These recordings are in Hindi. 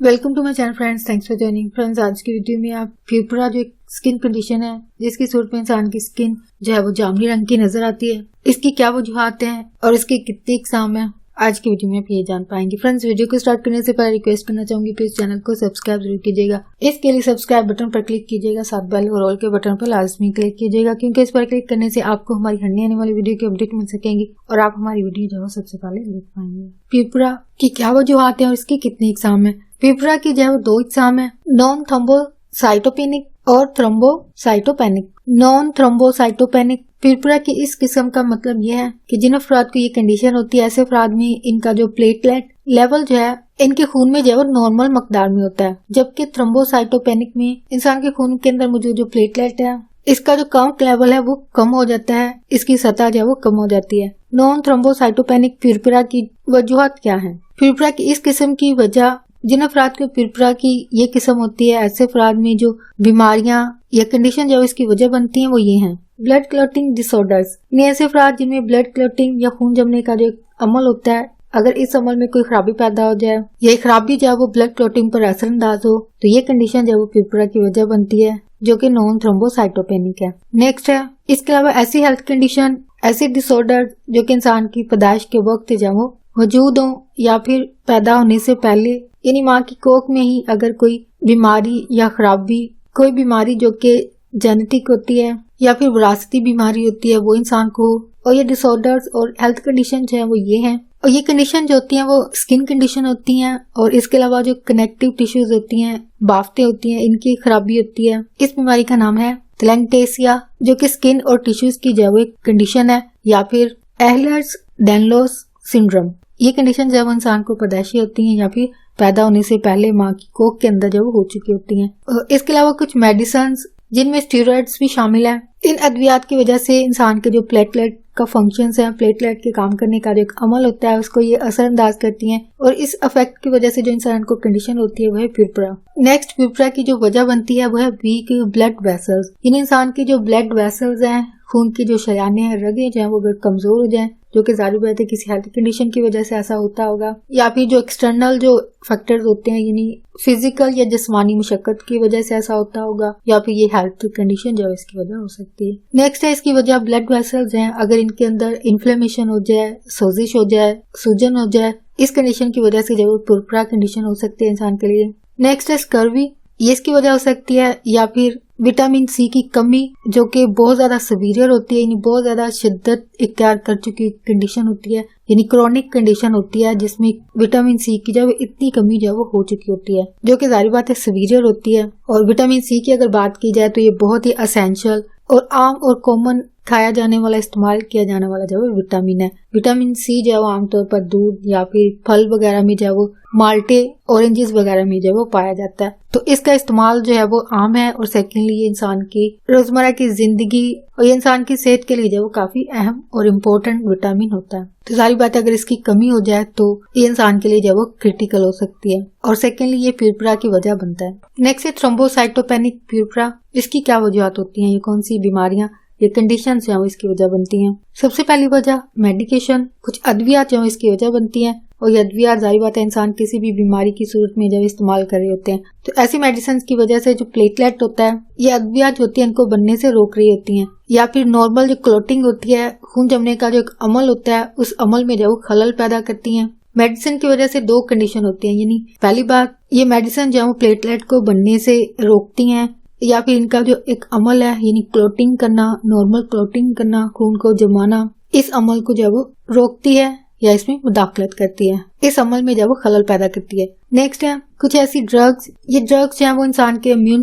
Welcome to my channel friends, thanks for joining. Friends, आज की वीडियो में आप प्यूपरा जो एक स्किन कंडीशन है जिसकी सूरत में इंसान की स्किन जो है वो जामुनी रंग की नजर आती है, इसकी क्या वजूहात हैं और इसके कितने इकसाम हैं, आज की वीडियो में आप ये जान पाएंगे। फ्रेंड्स, वीडियो को स्टार्ट करने से पहले रिक्वेस्ट करना चाहूंगी प्लीज चैनल को सब्सक्राइब जरूर कीजिएगा। इसके लिए सब्सक्राइब बटन पर क्लिक कीजिएगा, साथ बेल और ऑल के बटन पर लाजमी क्लिक कीजिएगा, क्योंकि इस पर क्लिक करने से आपको हमारी हटने आने वाली वीडियो की अपडेट मिल सकेंगी और आप हमारी वीडियो जो है सबसे पहले देख पाएंगे। प्यूपरा की क्या वजूहात है और इसके कितने इकसाम है। प्यूपरा की जो है वो दो इकसाम है, नॉन थ्रोम्बोसाइटोपेनिक और थ्रोम्बोसाइटोपेनिक। नॉन थ्रोम्बोसाइटोपेनिक प्यूपरा की इस किस्म का मतलब यह है कि जिन अफराद को ये कंडीशन होती है, ऐसे अफराद में इनका जो प्लेटलेट लेवल जो है इनके खून में जो है वो नॉर्मल मकदार में होता है, जबकि थ्रोम्बोसाइटोपेनिक में इंसान के खून के अंदर मौजूद जो प्लेटलेट है इसका जो काउंट लेवल है वो कम हो जाता है, इसकी सतह जो है वो कम हो जाती है। नॉन थ्रोम्बोसाइटोपेनिक प्यूपरा की वजूहत क्या है। प्यूपरा की इस किस्म की वजह, जिन अफराद को प्यूपरा की ये किस्म होती है, ऐसे अफराद में जो बीमारियां या कंडीशन जो इसकी वजह बनती हैं वो ये हैं। ब्लड क्लॉटिंग डिसऑर्डर्स, ऐसे अफराद जिनमें ब्लड क्लॉटिंग या खून जमने का जो अमल होता है, अगर इस अमल में कोई खराबी पैदा हो जाए या खराबी जो है वो ब्लड क्लॉटिंग पर असरअंदाज हो, तो ये कंडीशन जो है वो प्यूपरा की वजह बनती है, जो कि नॉन थ्रोम्बोसाइटोपेनिक है। नेक्स्ट है, इसके अलावा ऐसी हेल्थ कंडीशन, ऐसे डिसऑर्डर जो कि इंसान की पैदाइश के वक्त जो वो मौजूद हो या फिर पैदा होने से पहले, यानी माँ की कोख में ही अगर कोई बीमारी या खराबी, कोई बीमारी जो कि जेनेटिक होती है या फिर विरासती बीमारी होती है वो इंसान को, और ये डिसऑर्डर्स और हेल्थ कंडीशन जो है वो ये हैं। और ये कंडीशन जो होती हैं वो स्किन कंडीशन होती हैं, और इसके अलावा जो कनेक्टिव टिश्यूज होती हैं, बाफ्तें होती हैं, इनकी खराबी होती है। इस बीमारी का नाम है तेलैंगटेसिया, जो कि स्किन और टिश्यूज की जो है एक कंडीशन है, या फिर एहलर्स-डायनलोस सिंड्रोम। ये कंडीशन जब इंसान को पैदाइशी होती हैं या फिर पैदा होने से पहले माँ की कोख के अंदर जो हो चुकी होती हैं। इसके अलावा कुछ मेडिसिन जिनमें स्टेरॉइड्स भी शामिल हैं, इन अद्वियात की वजह से इंसान के जो प्लेटलेट का फंक्शंस है, प्लेटलेट के काम करने का जो एक अमल होता है, उसको ये असरअंदाज करती हैं, और इस इफेक्ट की वजह से जो इंसान को कंडीशन होती है वो है प्यूपरा। नेक्स्ट, प्यूपरा की जो वजह बनती है वो है वीक ब्लड वेसल्स। इन इंसान की जो ब्लड वेसल्स हैं, खून की जो शयाने हैं, रगें जो है वो अगर कमजोर हो जाएं, जो कि जाहिर बात है किसी हेल्थ कंडीशन की वजह से ऐसा होता होगा, या फिर जो एक्सटर्नल जो फैक्टर्स होते हैं, यानी फिजिकल या जिस्मानी मुशक्कत की वजह से ऐसा होता होगा, या फिर ये हेल्थ कंडीशन जो है इसकी वजह हो सकती है। नेक्स्ट है, इसकी वजह ब्लड वेसल्स हैं, अगर इनके अंदर इन्फ्लेमेशन हो जाए, सोजिश हो जाए, सूजन हो जाए, इस कंडीशन की वजह से जो प्यूपरा कंडीशन हो सकती है इंसान के लिए। नेक्स्ट है स्कर्वी, ये इसकी वजह हो सकती है, या फिर विटामिन सी की कमी जो कि बहुत ज्यादा सीवियर होती है, यानी बहुत ज्यादा शिद्दत इख्तियार कर चुकी कंडीशन होती है, यानी क्रॉनिक कंडीशन होती है जिसमें विटामिन सी की जब इतनी कमी जो वो हो चुकी होती है, जो कि जाहिर बात है सीवियर होती है। और विटामिन सी की अगर बात की जाए तो ये बहुत ही असेंशियल और आम और कॉमन खाया जाने वाला, इस्तेमाल किया जाने वाला जो है विटामिन है। विटामिन सी जो है वो आमतौर पर दूध या फिर फल वगैरह में जो है वो माल्टे, ऑरेंजेस वगैरह में जो है वो पाया जाता है, तो इसका इस्तेमाल जो है वो आम है। और सेकेंडली ये इंसान की रोजमर्रा की जिंदगी और ये इंसान की सेहत के लिए जो है वो काफी अहम और इम्पोर्टेंट विटामिन होता है। तो सारी बात अगर इसकी कमी हो जाए तो ये इंसान के लिए जो है वो क्रिटिकल हो सकती है, और सेकेंडली ये प्यूपरा की वजह बनता है। नेक्स्ट है थ्रोम्बोसाइटोपेनिक प्यूपरा, इसकी क्या वजूहत होती है, ये कौन सी बीमारियां, ये कंडीशन जो है इसकी वजह बनती हैं। सबसे पहली वजह मेडिकेशन, कुछ अद्वियात जो है इसकी वजह बनती हैं, और ये अद्वियात जाहिर बात है इंसान किसी भी बीमारी की सूरत में जब इस्तेमाल कर रहे होते हैं, तो ऐसी मेडिसिन की वजह से जो प्लेटलेट होता है, ये अद्वियात होती है इनको बनने से रोक रही होती हैं, या फिर नॉर्मल जो क्लॉटिंग होती है, खून जमने का जो एक अमल होता है, उस अमल में जो खलल पैदा करती हैं। मेडिसिन की वजह से दो कंडीशन होती है, यानी पहली बात ये मेडिसिन जो है प्लेटलेट को बनने से रोकती हैं, या फिर इनका जो एक अमल है यानी क्लॉटिंग करना, नॉर्मल क्लॉटिंग करना, खून को जमाना, इस अमल को जब वो रोकती है या इसमें मुदाखलत करती है, इस अमल में जब वो खलल पैदा करती है। नेक्स्ट है कुछ ऐसी ड्रग्स, ये ड्रग्स जो है वो इंसान के इम्यून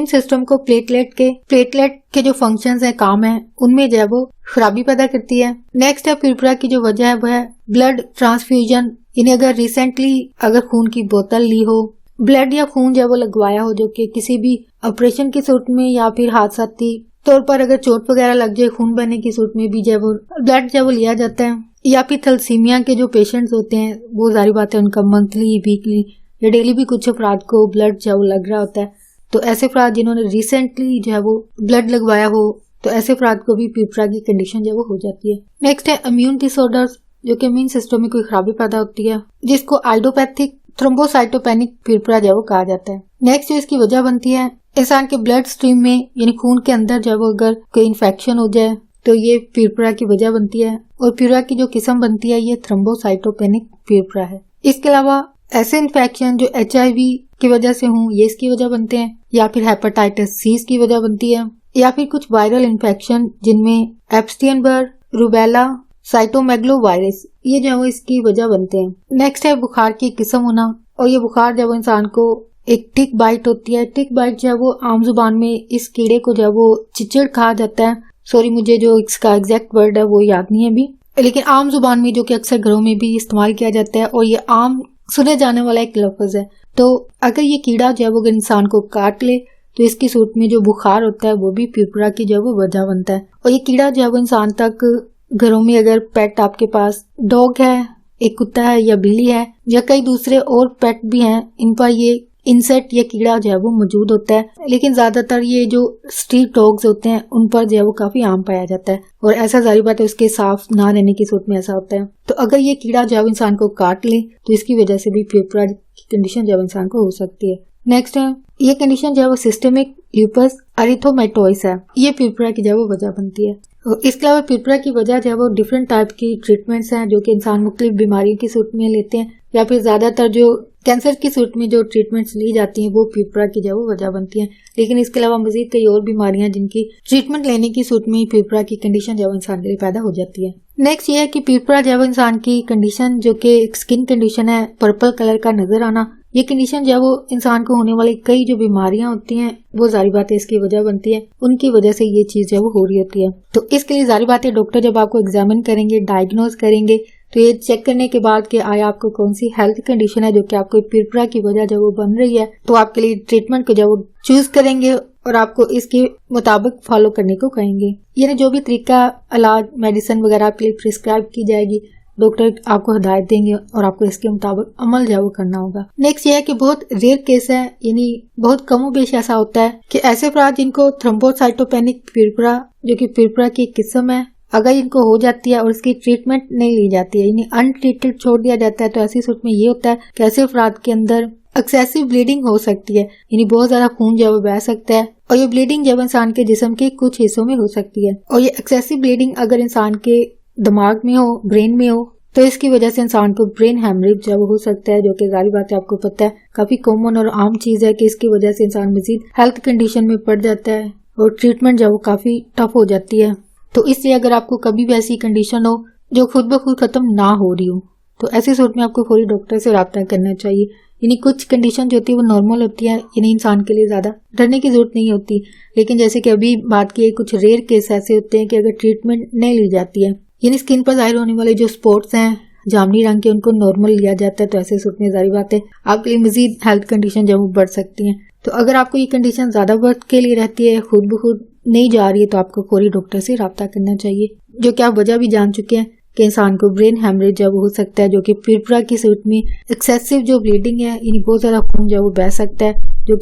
सिस्टम को प्लेटलेट के जो फंक्शंस है, काम है, उनमें जो है वो खराबी पैदा करती है। नेक्स्ट है प्यूपरा की जो वजह है वो है ब्लड ट्रांसफ्यूजन, यानी अगर रिसेंटली अगर खून की बोतल ली हो, ब्लड या खून जो वो लगवाया हो, जो कि किसी भी ऑपरेशन की सूरत में या फिर हादसाती तौर पर अगर चोट वगैरह लग जाए, खून बहने की सूरत में भी जब वो ब्लड जब वो लिया जाता है, या फिर थैलेसीमिया के जो पेशेंट्स होते हैं वो जाहिर बात है उनका मंथली, वीकली या डेली भी कुछ अफराद को ब्लड जो वो लग रहा होता है, तो ऐसे अफराद जिन्होंने रिसेंटली जो है वो ब्लड लगवाया हो, तो ऐसे अफराद को भी प्यूपरा की कंडीशन जो वो हो जाती है। नेक्स्ट है इम्यून डिसऑर्डर्स, जो कि इम्यून सिस्टम में कोई खराबी पैदा होती है, जिसको आइडियोपैथिक थ्रोम्बोसाइटोपेनिक प्यूरपुरा जो कहा जाता है। नेक्स्ट जो इसकी वजह बनती है, इंसान के ब्लड स्ट्रीम में यानी खून के अंदर जब अगर कोई इन्फेक्शन हो जाए तो ये प्यूरपुरा की वजह बनती है, और प्यूरपुरा की जो किस्म बनती है ये थ्रोम्बोसाइटोपेनिक प्यूरपुरा है। इसके अलावा ऐसे इन्फेक्शन जो HIV की वजह से हों ये इसकी वजह बनते हैं, या फिर हेपेटाइटिस C की वजह बनती है, या फिर कुछ वायरल इन्फेक्शन जिनमें एप्स्टियन बर्ग, रूबेला, साइटोमेगलोवायरस ये जो है इसकी वजह बनते हैं। नेक्स्ट है बुखार की किस्म होना, और ये बुखार जब इंसान को एक टिक बाइट होती है, टिक बाइट जो है वो आम जुबान में इस कीड़े को जो वो चिचड़ कहा जाता है। सॉरी मुझे जो इसका एग्जैक्ट वर्ड है वो याद नहीं है अभी, लेकिन आम जुबान में जो कि अक्सर घरों में भी इस्तेमाल किया जाता है और ये आम सुने जाने वाला एक लफ्ज है। तो अगर ये कीड़ा जो है वो अगर इंसान को काट ले तो इसकी सूरत में जो बुखार होता है वो भी प्यूरपुरा की जो है वो वजह बनता है। और ये कीड़ा जो है वो इंसान तक घरों में अगर पेट आपके पास डॉग है, एक कुत्ता है या बिल्ली है या कई दूसरे और पेट भी हैं, इन पर ये इंसेक्ट या कीड़ा जो है वो मौजूद होता है। लेकिन ज्यादातर ये जो स्ट्रीट डॉग्स होते हैं उन पर जो है वो काफी आम पाया जाता है, और ऐसा जारी बात है उसके साफ ना रहने की सूरत में ऐसा होता है। तो अगर ये कीड़ा जो है इंसान को काट ले तो इसकी वजह से भी प्यूरपुरा की कंडीशन जो है इंसान को हो सकती है। नेक्स्ट है ये कंडीशन जो है वो सिस्टेमिक ल्यूपस एरिथेमेटोइडस है, ये प्यूरपुरा की जो है वो वजह बनती है। इसके अलावा प्यूरपुरा की वजह जो है वो डिफरेंट टाइप की ट्रीटमेंट्स हैं जो कि इंसान मुख्तलिफ बीमारियों की सूरत में लेते हैं, या फिर ज्यादातर जो कैंसर की सूरत में जो ट्रीटमेंट्स ली जाती हैं वो प्यूरपुरा की जो है वो वजह बनती है। लेकिन इसके अलावा मजीद कई और बीमारियां जिनकी ट्रीटमेंट लेने की सूरत में प्यूरपुरा की कंडीशन जो है इंसान के लिए पैदा हो जाती है। नेक्स्ट ये है कि प्यूरपुरा जो है इंसान की कंडीशन जो कि एक स्किन कंडीशन है, पर्पल कलर का नजर आना, ये कंडीशन जो है वो इंसान को होने वाली कई जो बीमारियां होती हैं वो जारी बात है इसकी वजह बनती है, उनकी वजह से ये चीज जो है वो हो रही होती है। तो इसके लिए जारी बात है डॉक्टर जब आपको एग्जामिन करेंगे, डायग्नोज करेंगे, तो ये चेक करने के बाद कि आया आपको कौन सी हेल्थ कंडीशन है जो कि आपको प्यूरपुरा की वजह जो वो बन रही है, तो आपके लिए ट्रीटमेंट को जो वो चूज करेंगे और आपको इसके मुताबिक फॉलो करने को कहेंगे। यानी जो भी तरीका इलाज मेडिसिन वगैरह आपके लिए प्रिस्क्राइब की जाएगी डॉक्टर आपको हिदायत देंगे और आपको इसके मुताबिक अमल जो वो करना होगा। नेक्स्ट ये है कि बहुत रेयर केस है, यानी बहुत कमोबेश ऐसा होता है कि ऐसे अफराद जिनको थ्रोम्बोसाइटोपेनिक प्यूरपुरा जो कि प्यूरपुरा की किस्म है अगर इनको हो जाती है और इसकी ट्रीटमेंट नहीं ली जाती है यानी अनट्रीटेड छोड़ दिया जाता है, तो ऐसी सूरत में ये होता है कि ऐसे अफराद के अंदर एक्सेसिव ब्लीडिंग हो सकती है, यानी बहुत ज्यादा खून जो है बह सकता है, और ये ब्लीडिंग जब इंसान के जिस्म के कुछ हिस्सों में हो सकती है। और ये एक्सेसिव ब्लीडिंग अगर इंसान के दिमाग में हो, ब्रेन में हो, तो इसकी वजह से इंसान को ब्रेन हेमरेज जब हो सकता है, जो कि जारी बात है आपको पता है काफी कॉमन और आम चीज है कि इसकी वजह से इंसान मजीद हेल्थ कंडीशन में पड़ जाता है और ट्रीटमेंट जब वो काफी टफ हो जाती है। तो इसलिए अगर आपको कभी भी ऐसी कंडीशन हो जो खुद ब खुद खत्म ना हो रही हो तो ऐसी सूरत में आपको फौरी डॉक्टर से रब्ता करना चाहिए। यानी कुछ कंडीशन जो होती है वो नॉर्मल होती है, यानी इंसान के लिए ज्यादा डरने की जरूरत नहीं होती, लेकिन जैसे कि अभी बात की कुछ रेयर केस ऐसे होते हैं कि अगर ट्रीटमेंट नहीं ली जाती है यानी स्किन पर जाहिर होने वाले जो स्पॉट्स हैं जामनी रंग के उनको नॉर्मल लिया जाता है, तो ऐसे सूरत में जारी बात है आपके लिए मजीद हेल्थ कंडीशन जब वो बढ़ सकती हैं। तो अगर आपको ये कंडीशन ज्यादा वक्त के लिए रहती है, खुद ब खुद नहीं जा रही है, तो आपको फौरी डॉक्टर से रब्ता करना चाहिए। जो कि आप वजह भी जान चुके हैं कि इंसान को ब्रेन हेमरेज जब हो सकता है, जो कि प्यूरपुरा की सूरत में एक्सेसिव जो ब्लीडिंग है यानी बहुत ज्यादा खून जब वो बह सकता है, जो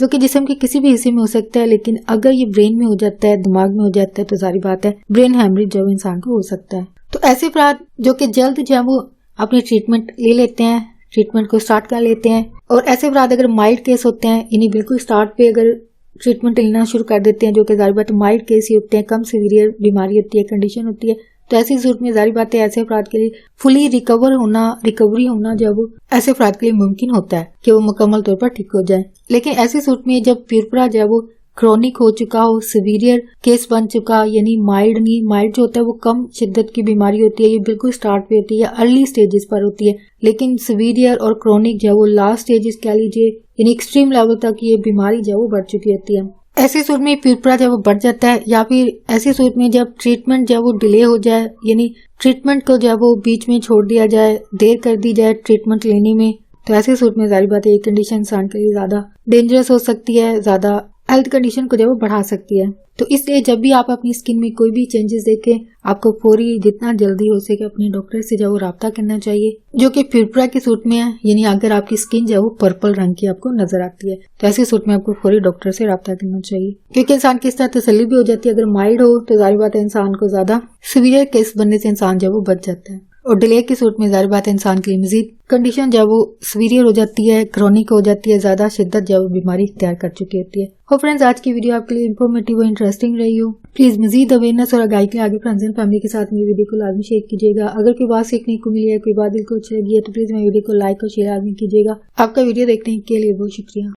कि जिस्म के किसी भी हिस्से में हो सकता है, लेकिन अगर ये ब्रेन में हो जाता है, दिमाग में हो जाता है, तो जारी बात है ब्रेन हेमरेज जब इंसान को हो सकता है। तो ऐसे अफराद जो कि जल्द जो है वो अपनी ट्रीटमेंट ले लेते हैं, ट्रीटमेंट को स्टार्ट कर लेते हैं, और ऐसे अफराद अगर माइल्ड केस होते हैं यानी बिल्कुल स्टार्ट पे अगर ट्रीटमेंट लेना शुरू कर देते हैं, जो कि जारी बात माइल्ड केस ही होते हैं, कम सीवियर बीमारी होती है, कंडीशन होती है, तो ऐसी सूरत में जारी बात है ऐसे अफराद के लिए फुली रिकवरी होना जब ऐसे अफराद के लिए मुमकिन होता है कि वो मुकम्मल तौर पर ठीक हो जाए। लेकिन ऐसी सूरत में जब प्यूरपुरा जो है वो क्रोनिक हो चुका हो, सीवियर केस बन चुका, यानी माइल्ड नहीं, माइल्ड जो होता है वो कम शिद्दत की बीमारी होती है, ये बिल्कुल स्टार्ट पे होती है, अर्ली स्टेजेस पर होती है, लेकिन सीवियर और क्रोनिक जो है वो लास्ट स्टेजेस कह लीजिए यानी एक्सट्रीम लेवल तक ये बीमारी जो है वो बढ़ चुकी होती है। ऐसी सूरत में प्यूरपुरा जब वो बढ़ जाता है, या फिर ऐसी सूरत में जब ट्रीटमेंट जब वो डिले हो जाए यानी ट्रीटमेंट को जब वो बीच में छोड़ दिया जाए, देर कर दी जाए ट्रीटमेंट लेने में, तो ऐसी सूरत में जारी बात है ये कंडीशन इंसान के लिए ज्यादा डेंजरस हो सकती है, ज्यादा हेल्थ कंडीशन को जो बढ़ा सकती है। तो इसलिए जब भी आप अपनी स्किन में कोई भी चेंजेस देखें, आपको फौरी जितना जल्दी हो सके अपने डॉक्टर से जो रब्ता करना चाहिए, जो कि प्यूरपुरा की सूरत में है, यानी अगर आपकी स्किन जो वो पर्पल रंग की आपको नजर आती है, तो ऐसी सूरत में आपको फौरी डॉक्टर से रब्ता करना चाहिए, क्योंकि इंसान की इस तरह तसल्ली भी हो जाती है। अगर माइल्ड हो तो जाहिर बात है इंसान को ज्यादा सीवियर केस बनने से इंसान जब वो बच जाता है। और डिले की सूरत में ज़ाहिर बात है इंसान के लिए मजीद कंडीशन जब वो सीवियर हो जाती है, क्रॉनिक हो जाती है, ज्यादा शिद्दत जब वो बीमारी इख्तियार कर चुकी होती है। हो फ्रेंड्स, आज की वीडियो आपके लिए इन्फॉर्मेटिव और इंटरेस्टिंग रही हो। प्लीज मजीद अवेयरनेस और आगाही के लिए आगे फ्रेंड्स एंड फैमिली के साथ मेरी वीडियो को लाजमी शेयर कीजिएगा। अगर कोई बात सीखने को मिली है, कोई बात दिल को अच्छी लगी है तो प्लीज मेरी वीडियो को लाइक और शेयर लाजमी कीजिएगा। आपका वीडियो देखने के लिए बहुत शुक्रिया।